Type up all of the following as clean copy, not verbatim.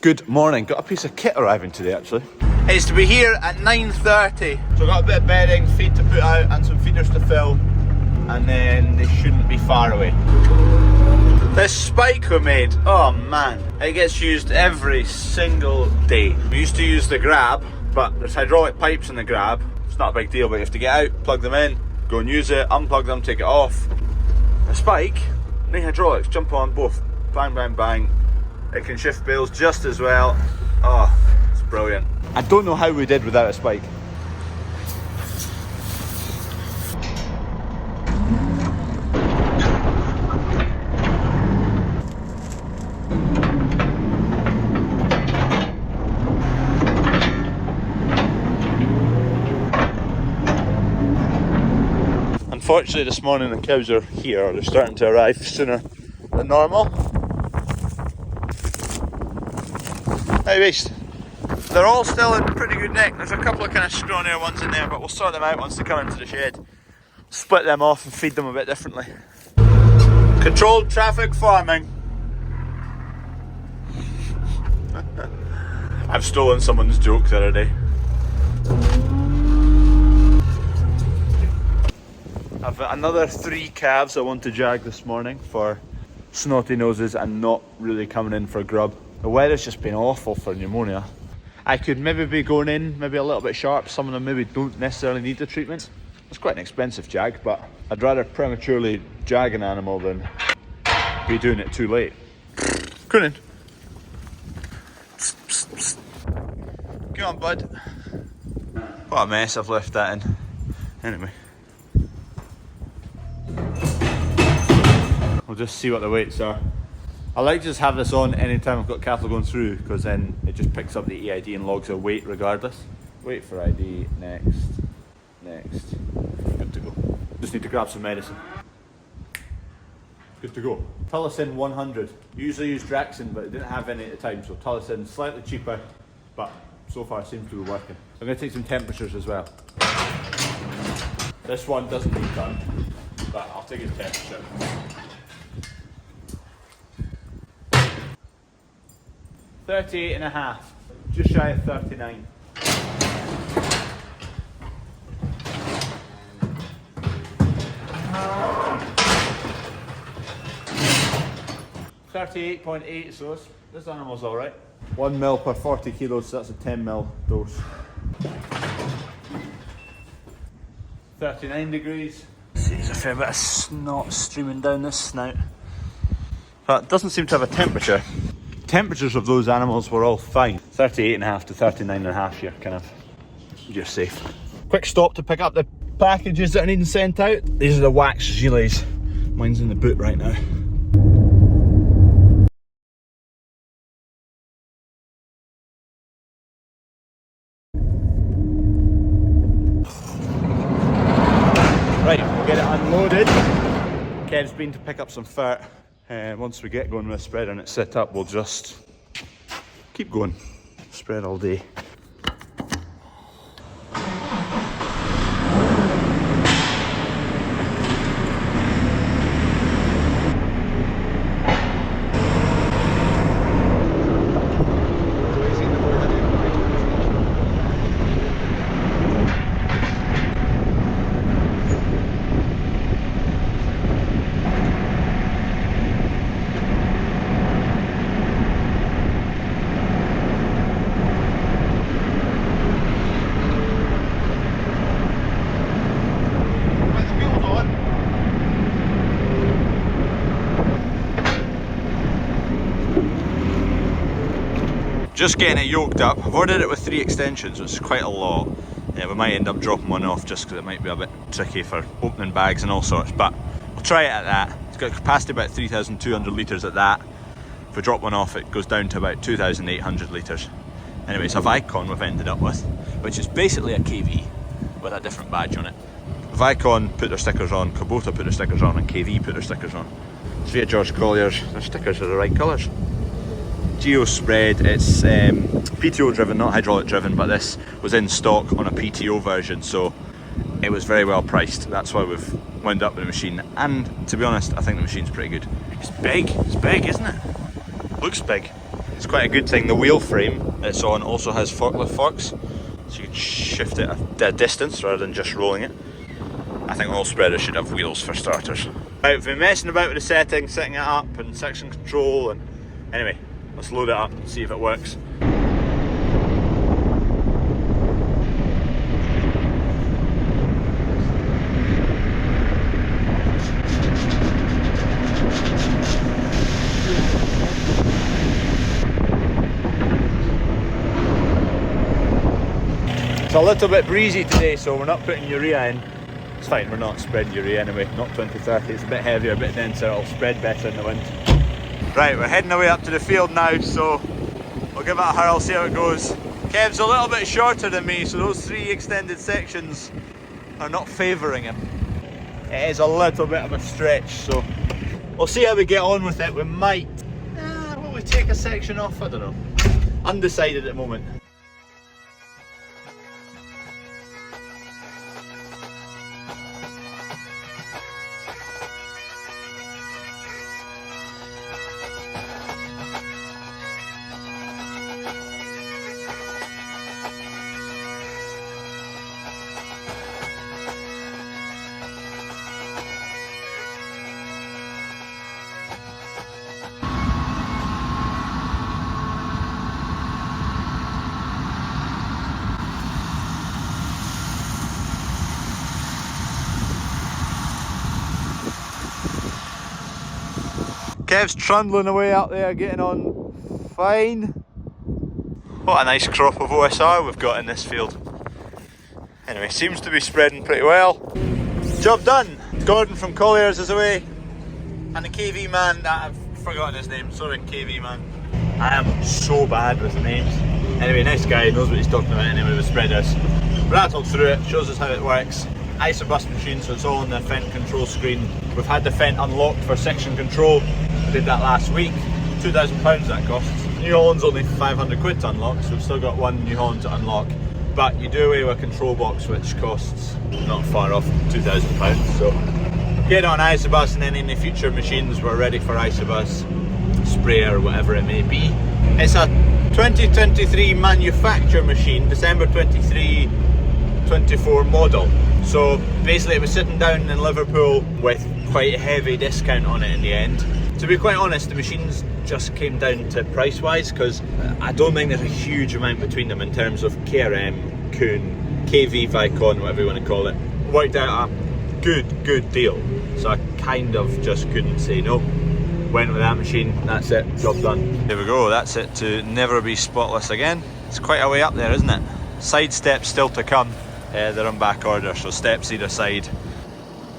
Good morning. Got a piece of kit arriving today actually. It's to be here at 9:30. So I've got a bit of bedding, feed to put out and some feeders to fill, and then they shouldn't be far away. This spike we made, oh man, it gets used every single day. We used to use the grab, but there's hydraulic pipes in the grab. It's not a big deal, but you have to get out, plug them in, go and use it, unplug them, take it off. The spike, no hydraulics, jump on both, bang, bang, bang. It can shift bales just as well. Oh, it's brilliant. I don't know how we did without a spike. Unfortunately this morning the cows are here, they're starting to arrive sooner than normal. Anyways, they're all still in pretty good nick. There's a couple of kind of scrawnier ones in there, but we'll sort them out once they come into the shed. Split them off and feed them a bit differently. Controlled traffic farming. I've stolen someone's joke the other day. I've got another 3 calves I want to jag this morning for snotty noses and not really coming in for grub. The weather's just been awful for pneumonia. I could maybe be going in, maybe a little bit sharp. Some of them maybe don't necessarily need the treatment. It's quite an expensive jag, but I'd rather prematurely jag an animal than be doing it too late. Come in. Come on, bud. What a mess I've left that in. Anyway. We'll just see what the weights are. I like to just have this on anytime I've got cattle going through, because then it just picks up the EID and logs a weight regardless. Wait for ID, next. Good to go. Just need to grab some medicine. Good to go. Tullicin 100. Usually use Draxin, but it didn't have any at the time, so Tullicin slightly cheaper, but so far seems to be working. I'm going to take some temperatures as well. This one doesn't need done, but I'll take his temperature. 38.5, just shy of 39. $38.8, so this animal's alright. 1 mil per 40 kilos, so that's a 10 mil dose. 39 degrees. See, there's a fair bit of snot streaming down this snout. But it doesn't seem to have a temperature. Temperatures of those animals were all fine. 38.5 to 39.5 here, kind of, you're safe. Quick stop to pick up the packages that are needing sent out. These are the wax gilets. Mine's in the boot right now. Right, we'll get it unloaded. Kev's been to pick up some fert. Once we get going with the spreader and it's set up, we'll just keep going. Spread all day. Just getting it yoked up. I've ordered it with 3 extensions, which is quite a lot. We might end up dropping one off just because it might be a bit tricky for opening bags and all sorts, but we'll try it at that. It's got a capacity about 3,200 litres at that. If we drop one off, it goes down to about 2,800 litres. Anyway, it's a Vicon we've ended up with, which is basically a KV with a different badge on it. Vicon put their stickers on, Kubota put their stickers on, and KV put their stickers on. 3 of George Collier's, their stickers are the right colours. Geo spread, it's PTO driven, not hydraulic driven, but this was in stock on a PTO version, so it was very well priced. That's why we've wound up with the machine, and to be honest, I think the machine's pretty good. It's big, isn't it? Looks big. It's quite a good thing. The wheel frame it's on also has forklift forks, so you can shift it a distance rather than just rolling it. I think all spreaders should have wheels for starters. Right, we've been messing about with the settings, setting it up and section control, and anyway, let's load it up and see if it works. It's a little bit breezy today, so we're not putting urea in. It's fine, we're not spreading urea anyway, not 20-30. It's a bit heavier, a bit denser, it'll spread better in the wind. Right, we're heading away up to the field now, so we'll give it a hurl, see how it goes. Kev's a little bit shorter than me, so those 3 extended sections are not favouring him. It is a little bit of a stretch, so we'll see how we get on with it. We might, will we take a section off? I don't know. Undecided at the moment. Kev's trundling away up there, getting on fine. What a nice crop of OSR we've got in this field. Anyway, seems to be spreading pretty well. Job done. Gordon from Colliers is away, and the KV man, I've forgotten his name, sorry KV man. I am so bad with names. Anyway, nice guy, knows what he's talking about anyway with spreaders. Rattled through it, shows us how it works. Isobus machine, so it's all on the Fendt control screen. We've had the Fendt unlocked for section control. Did that last week. £2,000 that costs. New Holland's only 500 quid to unlock, so we've still got one New Holland to unlock. But you do away with a control box, which costs not far off £2,000. So get on Isobus, and then in the future machines we're ready for Isobus, sprayer, whatever it may be. It's a 2023 manufacture machine, December 23, 24 model. So basically it was sitting down in Liverpool with quite a heavy discount on it in the end. To be quite honest, the machines just came down to price wise, because I don't think there's a huge amount between them in terms of KRM, Kuhn, KV Vicon, whatever you want to call it. Worked out a good deal, so I kind of just couldn't say no. Went with that machine, that's it, job done. There we go, that's it to never be spotless again. It's quite a way up there, isn't it? Side steps still to come. They're on back order, so steps either side.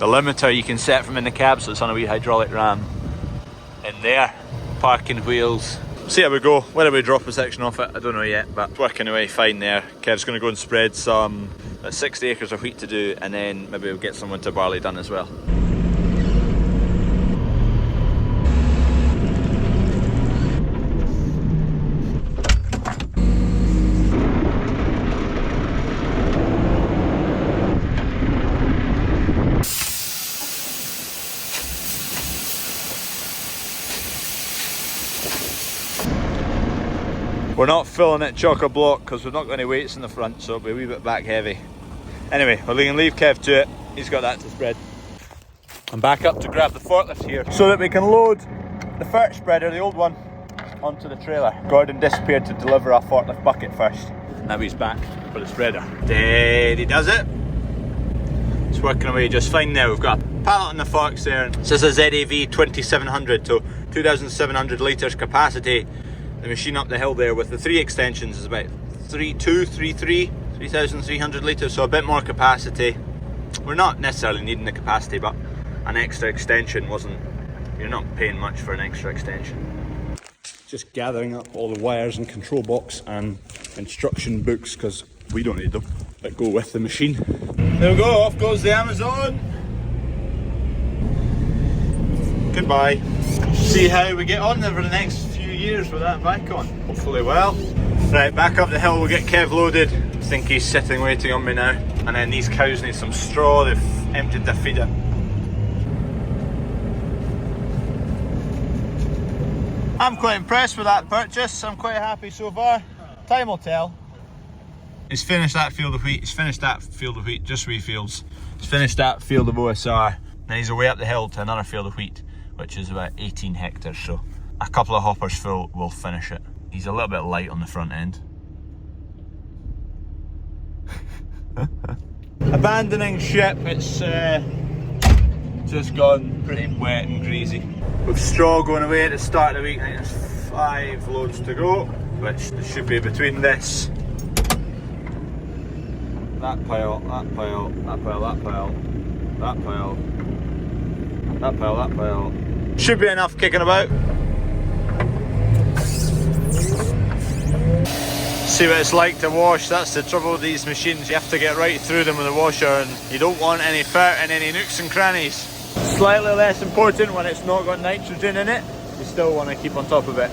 The limiter you can set from in the cab, so it's on a wee hydraulic ram in there. Parking wheels. See how we go. Whether we drop a section off it, I don't know yet, but it's working away fine there. Kev's going to go and spread some 60 acres of wheat to do, and then maybe we'll get some winter barley done as well. We're not filling it chock-a-block because we've not got any weights in the front, so it'll be a wee bit back heavy. Anyway, we're going to leave Kev to it. He's got that to spread. I'm back up to grab the forklift here so that we can load the fert spreader, the old one, onto the trailer. Gordon disappeared to deliver our forklift bucket first. Now he's back for the spreader. There he does it. It's working away just fine now. We've got a pallet on the forks there. This is a ZAV 2700, so 2,700 litres capacity. The machine up the hill there with the 3 extensions is about 3,300 litres, so a bit more capacity. We're not necessarily needing the capacity, but an extra extension wasn't, you're not paying much for an extra extension. Just gathering up all the wires and control box and instruction books, because we don't need them, that go with the machine. There we go, off goes the Amazon. Goodbye. See how we get on over the next few years with that Vicon. Hopefully well. Right, back up the hill, we'll get Kev loaded. I think he's sitting waiting on me now. And then these cows need some straw, they've emptied their feeder. I'm quite impressed with that purchase. I'm quite happy so far. Time will tell. He's finished that field of wheat. He's finished that field of wheat, just wheat fields. He's finished that field of OSR. Then he's away up the hill to another field of wheat, which is about 18 hectares. So a couple of hoppers full will finish it. He's a little bit light on the front end. Abandoning ship. It's just gone pretty wet and greasy. With straw going away at the start of the week, I think there's 5 loads to go, which there should be between this, that pile, that pile, that pile, that pile, that pile, that pile, that pile. Should be enough kicking about. See what it's like to wash. That's the trouble with these machines. You have to get right through them with a washer, and you don't want any fat and any nooks and crannies. Slightly less important when it's not got nitrogen in it. You still want to keep on top of it.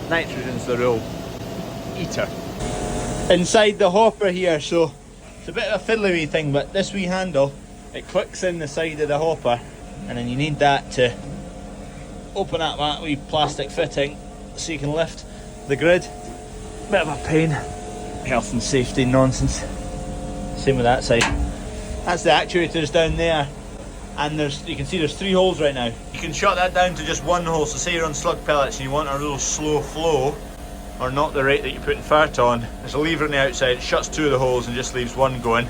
Nitrogen's the real eater. Inside the hopper here, so it's a bit of a fiddly wee thing, but this wee handle, it clicks in the side of the hopper, and then you need that to open up that wee plastic fitting so you can lift the grid. Bit of a pain. Health and safety nonsense. Same with that side. That's the actuators down there, and you can see there's 3 holes right now. You can shut that down to just 1 hole. So say you're on slug pellets and you want a real slow flow, or not the rate that you're putting fert on, there's a lever on the outside. It shuts 2 of the holes and just leaves 1 going.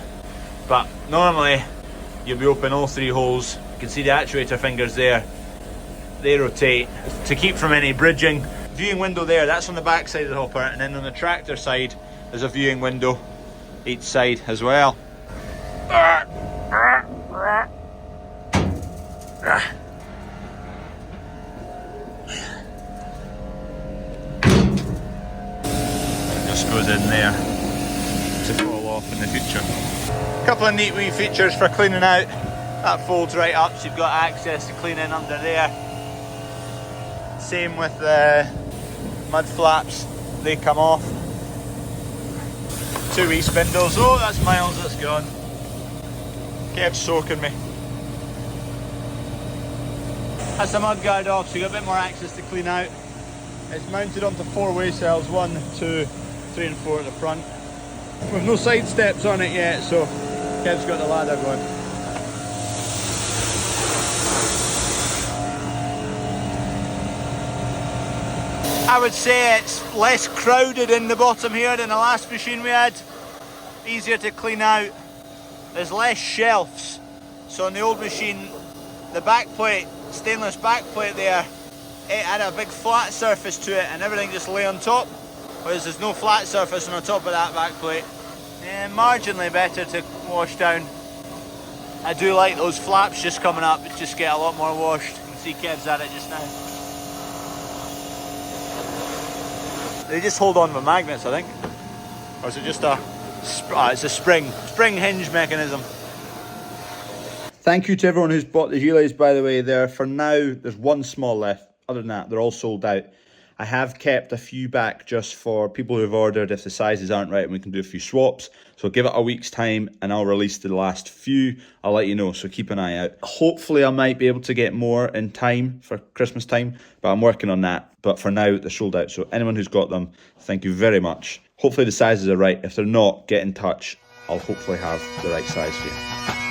But normally you'll be open all 3 holes. You can see the actuator fingers there. They rotate to keep from any bridging. Viewing window there, that's on the back side of the hopper, and then on the tractor side there's a viewing window each side as well. It just goes in there to fall off in the future. A couple of neat wee features for cleaning out. That folds right up, so you've got access to clean in under there. Same with the mud flaps, they come off. 2 wee spindles. Oh, that's miles that's gone. Kept soaking me. That's the mud guard off, so you got a bit more access to clean out. It's mounted onto 4 weigh cells, 1, 2, 3 and 4 at the front. With no side steps on it yet, so Kev's got the ladder going. I would say it's less crowded in the bottom here than the last machine we had. Easier to clean out. There's less shelves. So on the old machine, the back plate, stainless back plate there, it had a big flat surface to it and everything just lay on top. Whereas there's no flat surface on the top of that back plate. And marginally better to wash down. I do like those flaps just coming up, it just get a lot more washed. You can see Kev's at it just now. They just hold on with magnets, I think. Or is it just it's a spring hinge mechanism. Thank you to everyone who's bought the gilets, by the way. There for now, there's 1 small left. Other than that, they're all sold out. I have kept a few back just for people who've ordered if the sizes aren't right and we can do a few swaps. So give it a week's time and I'll release the last few. I'll let you know, so keep an eye out. Hopefully I might be able to get more in time for Christmas time, but I'm working on that. But for now, they're sold out. So anyone who's got them, thank you very much. Hopefully the sizes are right. If they're not, get in touch. I'll hopefully have the right size for you.